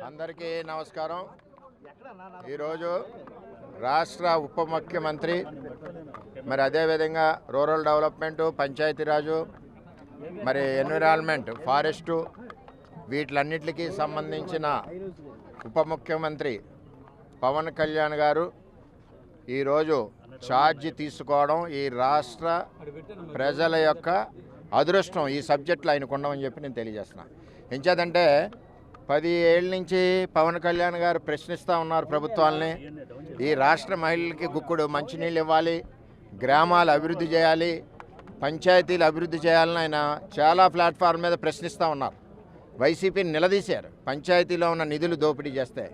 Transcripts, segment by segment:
అందరికీ నమస్కారం. ఈరోజు రాష్ట్ర ఉప ముఖ్యమంత్రి మరి అదేవిధంగా రూరల్ డెవలప్మెంటు, పంచాయతీరాజు, మరి ఎన్విరాన్మెంట్, ఫారెస్టు వీటిలన్నిటికీ సంబంధించిన ఉప ముఖ్యమంత్రి పవన్ కళ్యాణ్ గారు ఈరోజు ఛార్జ్ తీసుకోవడం ఈ రాష్ట్ర ప్రజల యొక్క అదృష్టం. ఈ సబ్జెక్టులు ఆయనకు ఉండమని చెప్పి నేను తెలియజేస్తున్నాను. ఎంచేదంటే 10 ఏళ్ళ నుంచి పవన్ కళ్యాణ్ గారు ప్రశ్నిస్తూ ఉన్నారు ప్రభుత్వాలని. ఈ రాష్ట్ర మహిళలకి గుక్కుడు మంచినీళ్ళు ఇవ్వాలి, గ్రామాలు అభివృద్ధి చేయాలి, పంచాయతీలు అభివృద్ధి చేయాలని ఆయన చాలా ప్లాట్ఫామ్ మీద ప్రశ్నిస్తూ ఉన్నారు. వైసీపీని నిలదీశారు పంచాయతీలో ఉన్న నిధులు దోపిడీ చేస్తే.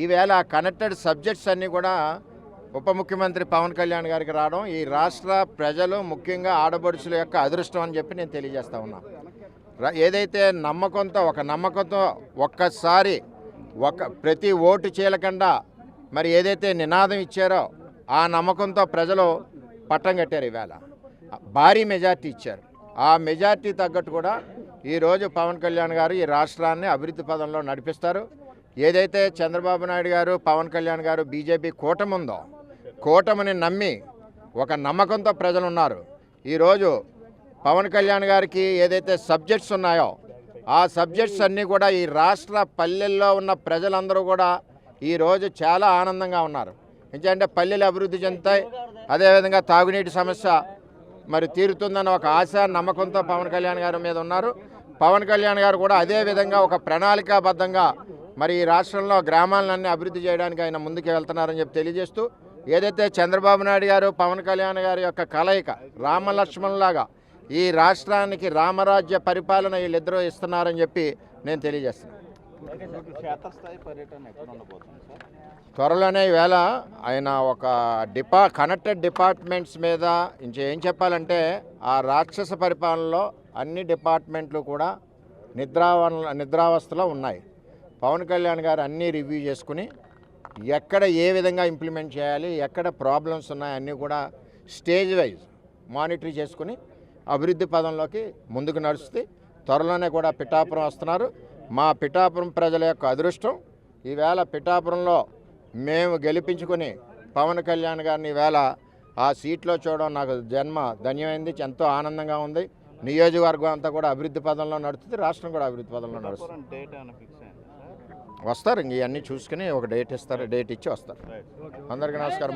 ఈవేళ కనెక్టెడ్ సబ్జెక్ట్స్ అన్నీ కూడా ఉప ముఖ్యమంత్రి పవన్ కళ్యాణ్ గారికి రావడం ఈ రాష్ట్ర ప్రజలు, ముఖ్యంగా ఆడపడుచుల యొక్క అదృష్టం అని చెప్పి నేను తెలియజేస్తా ఉన్నాను. ఏదైతే నమ్మకంతో ఒక్కసారి ప్రతి ఓటు చీలకుండా మరి ఏదైతే నినాదం ఇచ్చారో ఆ నమ్మకంతో ప్రజలు పట్టం కట్టారు. ఈవేళ భారీ మెజార్టీ ఇచ్చారు. ఆ మెజార్టీ తగ్గట్టు కూడా ఈరోజు పవన్ కళ్యాణ్ గారు ఈ రాష్ట్రాన్ని అభివృద్ధి పదంలో నడిపిస్తారు. ఏదైతే చంద్రబాబు నాయుడు గారు, పవన్ కళ్యాణ్ గారు బీజేపీ కూటమి ఉందో, కూటమిని నమ్మి ఒక నమ్మకంతో ప్రజలు ఉన్నారు. ఈరోజు పవన్ కళ్యాణ్ గారికి ఏదైతే సబ్జెక్ట్స్ ఉన్నాయో ఆ సబ్జెక్ట్స్ అన్నీ కూడా ఈ రాష్ట్ర పల్లెల్లో ఉన్న ప్రజలందరూ కూడా ఈరోజు చాలా ఆనందంగా ఉన్నారు. ఎందుకంటే పల్లెలు అభివృద్ధి చెందుతాయి, అదేవిధంగా తాగునీటి సమస్య మరి తీరుతుందన్న ఒక ఆశ, నమ్మకంతో పవన్ కళ్యాణ్ గారి మీద ఉన్నారు. పవన్ కళ్యాణ్ గారు కూడా అదేవిధంగా ఒక ప్రణాళికాబద్ధంగా మరి ఈ రాష్ట్రంలో గ్రామాలన్నీ అభివృద్ధి చేయడానికి ఆయన ముందుకు వెళ్తున్నారని చెప్పి తెలియజేస్తూ, ఏదైతే చంద్రబాబు నాయుడు గారు, పవన్ కళ్యాణ్ గారి యొక్క కలయిక రామలక్ష్మణులాగా ఈ రాష్ట్రానికి రామరాజ్య పరిపాలన వీళ్ళిద్దరూ ఇస్తున్నారని చెప్పి నేను తెలియజేస్తున్నాను. త్వరలోనే ఈవేళ ఆయన ఒక కనెక్టెడ్ డిపార్ట్మెంట్స్ మీద ఏం చెప్పాలంటే, ఆ రాక్షస పరిపాలనలో అన్ని డిపార్ట్మెంట్లు కూడా నిద్రావస్థలో ఉన్నాయి. పవన్ కళ్యాణ్ గారు అన్నీ రివ్యూ చేసుకుని ఎక్కడ ఏ విధంగా ఇంప్లిమెంట్ చేయాలి, ఎక్కడ ప్రాబ్లమ్స్ ఉన్నాయి అన్నీ కూడా స్టేజ్ వైజ్ మానిటర్ చేసుకుని అభివృద్ధి పదంలోకి ముందుకు నడుస్తుంది. త్వరలోనే కూడా పిఠాపురం వస్తున్నారు. మా పిఠాపురం ప్రజల యొక్క అదృష్టం. ఈవేళ పిఠాపురంలో మేము గెలిపించుకొని పవన్ కళ్యాణ్ గారిని ఈవేళ ఆ సీట్లో చూడడం నాకు ధన్యమైంది, ఎంతో ఆనందంగా ఉంది. నియోజకవర్గం అంతా కూడా అభివృద్ధి పదంలో నడుస్తుంది, రాష్ట్రం కూడా అభివృద్ధి పదంలో నడుస్తుంది. వస్తారు, ఇంక ఇవన్నీ చూసుకుని ఒక డేట్ ఇస్తారు, డేట్ ఇచ్చి వస్తారు. అందరికీ నమస్కారం.